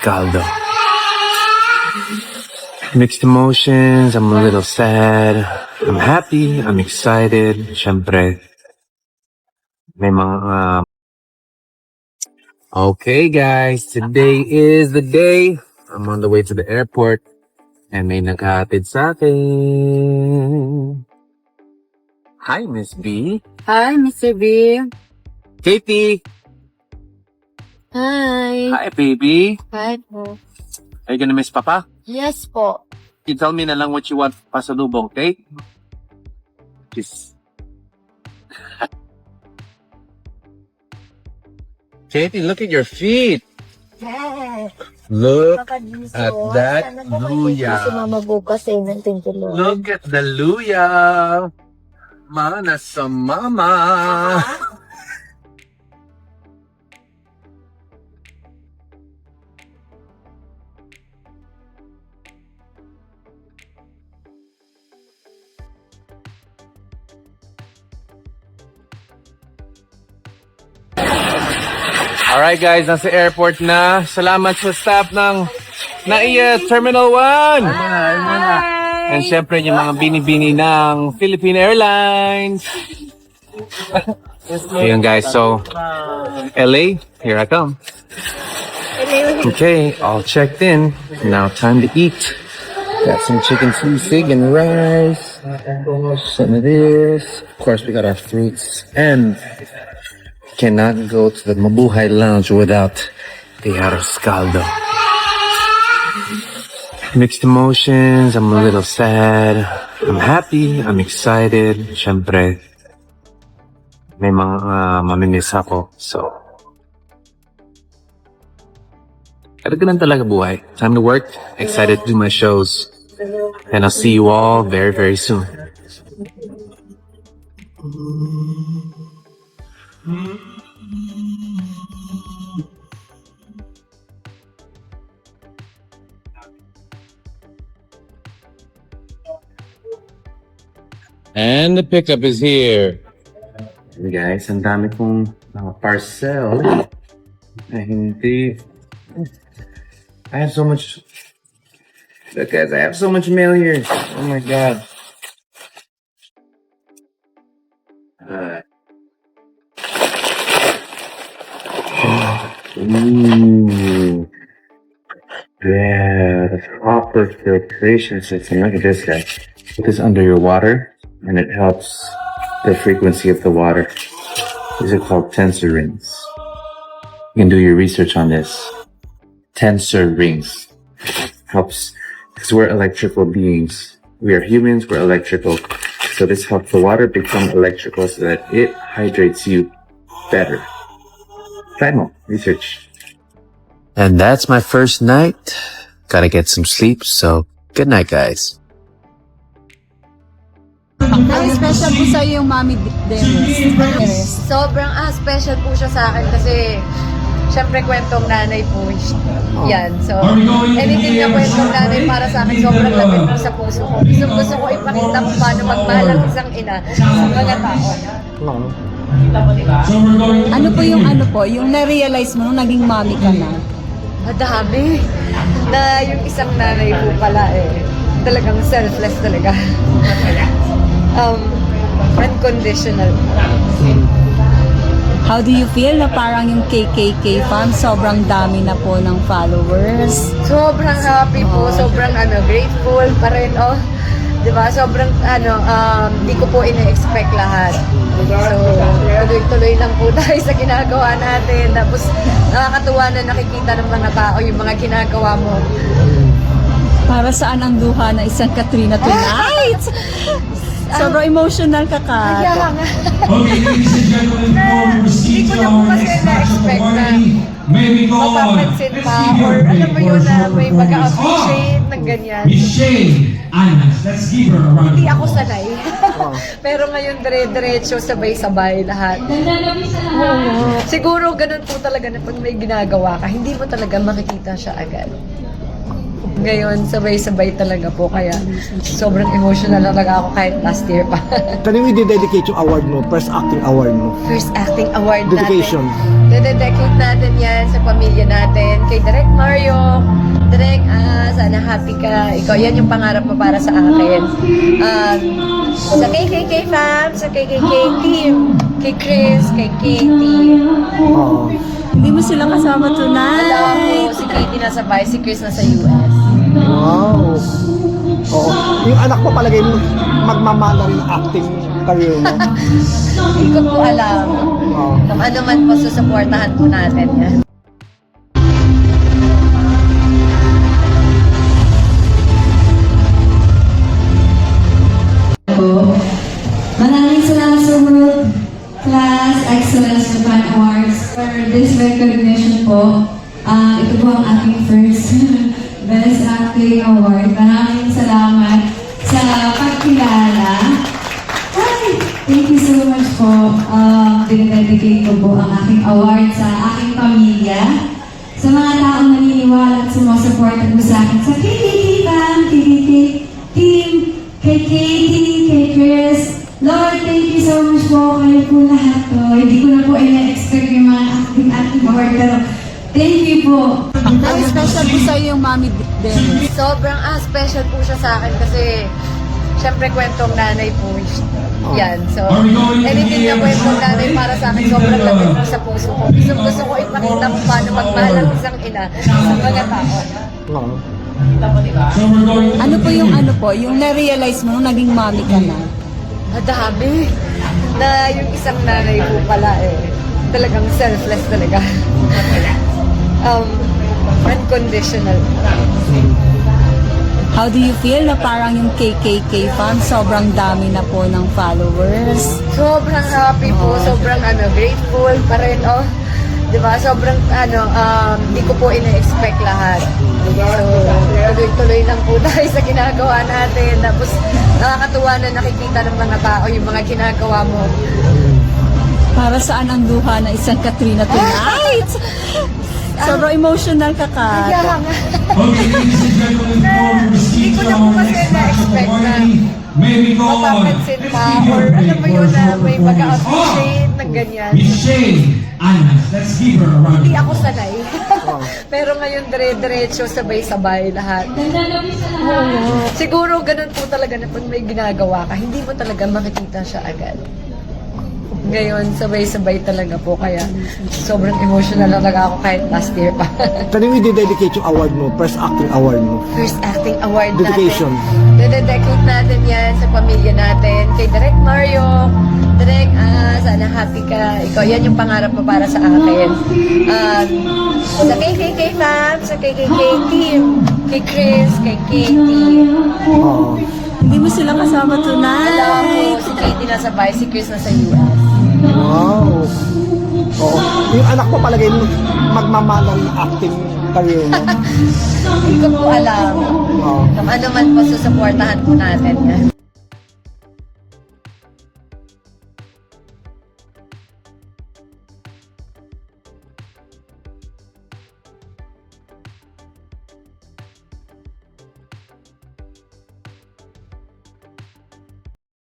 scaldo. Mixed emotions, I'm a little sad. I'm happy, I'm excited. Siyempre, may mga... Okay guys, today is the day. I'm on the way to the airport. And may naghahatid sa akin. Hi, Miss B. Hi, Mr. B. Katie! Hi. Hi, baby. Hi po. Are you gonna miss Papa? Yes po. You tell me na lang what you want pasalubong, okay? Kiss. Katie, look at your feet. Look at that luya. Si Mama bukas ng tintulo. Look at the luya. Mana sa mama. Alright guys, nasa airport na. Salamat sa staff ng NAIA Terminal 1. And syempre yung mga bini-bini ng Philippine Airlines. Ayun guys, so LA, here I come. Okay, all checked in. Now time to eat. Got some chicken sisig and rice. Some of this. Of course, we got our fruits. And cannot go to the Mabuhay Lounge without the arroz caldo. Mixed emotions, I'm a little sad. I'm happy, I'm excited. Siyempre, may mga mamimiss ako. So, ganun talaga buhay. Time to work, excited to do my shows. And I'll see you all very, very soon. And the pickup is here. Hey guys, ang dami kong parcel na hindi. I have so much. Look guys, I have so much mail here. Oh my god. Ooh. Yeah, the proper filtration system. Look at this guy. Put this under your water and it helps the frequency of the water. These are called tensor rings. You can do your research on this. Tensor rings. Helps, because we're electrical beings. We are humans, we're electrical. So this helps the water become electrical so that it hydrates you better. Try more research. And that's my first night. Gotta get some sleep, so good night, guys. Ang special po sa yung Mami Dennis. Sobrang special po siya sa akin kasi syempre kwentong nanay po yan. So, anything na kwentong nanay para sa akin sobrang lapit po sa puso ko. Gusto ko ipakita kung paano magmahal ang isang ina sa mga tao. Ano po yung na-realize mo nung naging mommy ka na? Madami. Na yung isang nanay po pala talagang selfless talaga. Unconditional. How do you feel na parang yung KKK fam sobrang dami na po ng followers? Sobrang happy po, sobrang grateful pa rin, diba? Sobrang di ko po ina-expect lahat. So, tuloy-tuloy lang po tayo sa ginagawa natin. Tapos, nakakatuwa na nakikita ng mga tao yung mga ginagawa mo. Para saan ang duha na isang Katrina tonight? Sobrang emotional ka ka. Kaya nga. Okay, ladies and gentlemen, before we proceed to our next party, may we call mapapansin pa or alam mo yun na may mag-appreciate ng ganyan. Miss Shane Anas. Let's give her a round of Hindi ako applause. sanay. Pero ngayon dire-diretso, sabay-sabay lahat. Siguro ganun po talaga na pag may ginagawa ka, hindi mo talaga makikita siya agad. Ngayon, sabay-sabay talaga po. Kaya sobrang emotional talaga ako kahit last year pa. Kano yung i-dedicate yung award mo? First acting award mo? First acting award Dedication. natin. Dededicate natin yan sa pamilya natin. Kay Direk Mario, happy ka. Ikaw, yan yung pangarap mo para sa akin. Sa KKK fam, sa KKK team, kay Chris, kay Katie. Oo. Hindi mo sila kasama Alam tonight. ko, si Katie nasa Vice, si Chris nasa US. Wow. Oo. Yung anak mo palagay mo, magmamana rin ang acting career mo. Hindi ko po alam. Oo. Kung ano man po, susuportahan po natin yan. po. Maraming salamat sa World Class Excellence Japan Awards for this recognition po. Ito po ang aking first Best Acting Award. Maraming salamat sa pagkilala. Ay, thank you so much po. Dinededicate ko po ang aking award sa aking pamilya. Sa mga taong naniniwala at sumusuporta po sa akin sa KKK Fam, KKK Team, kay Katie, kay Chris. Lord, thank you so much po kayo po lahat to. Hindi ko na po ina-expect yung mga acting award, pero thank you po. Ang special po sa'yo yung Mami Dennis. Sobrang special po siya sa akin kasi syempre kwentong nanay po yan. So, anything na kwentong nanay para sa akin, sobrang lapit po sa puso ko. Gusto ko ipakita kung paano magmahal ang isang ina sa mga tao. Oo. Ano po yung na-realize mo nung naging mommy ka na? Madami. Na yung isang nanay po pala talagang selfless talaga. Unconditional. How do you feel na parang yung KKK fan, sobrang dami na po ng followers? Sobrang happy po, sobrang grateful pa rin, Diba? Sobrang, hindi ko po ina-expect lahat. So, tuloy-tuloy lang po tayo sa ginagawa natin. Tapos, nakakatuwa na nakikita ng mga tao yung mga ginagawa mo. Para saan ang luha na isang Katrina tonight? Sobrang emotional ka ka. Kaya nga. Okay, ladies and gentlemen, before we Hindi proceed ko to na po our kasi next batch of na-expect na may we call mapapansin pa or alam mo yun na may mag-appreciate ng ganyan. Miss Shane Anas. Let's give her a round. Hindi ako sanay. Pero ngayon dire-diretso, sabay-sabay lahat. Siguro ganun po talaga na pag may ginagawa ka, hindi mo talaga makikita siya agad. Ngayon, sabay-sabay talaga po. Kaya sobrang emotional talaga ako kahit last year pa. Kanino i-dedicate yung award mo? First acting award mo? First acting award Dedication. natin. Dedicate natin yan sa pamilya natin. Kay Direk Mario. Direk, sana happy ka. Ikaw, yan yung pangarap mo para sa akin. Sa KKK fam, sa KKK team, kay Chris, kay Katie. Oo. Hindi mo sila kasama Alam ko, tonight. si Katie nasa Vice, si Chris nasa US. Wow. Oo. Yung anak mo palagay mo, magmamana rin ang acting career mo. Hindi ko po alam. Oo. Kung ano man po, susuportahan po natin yan.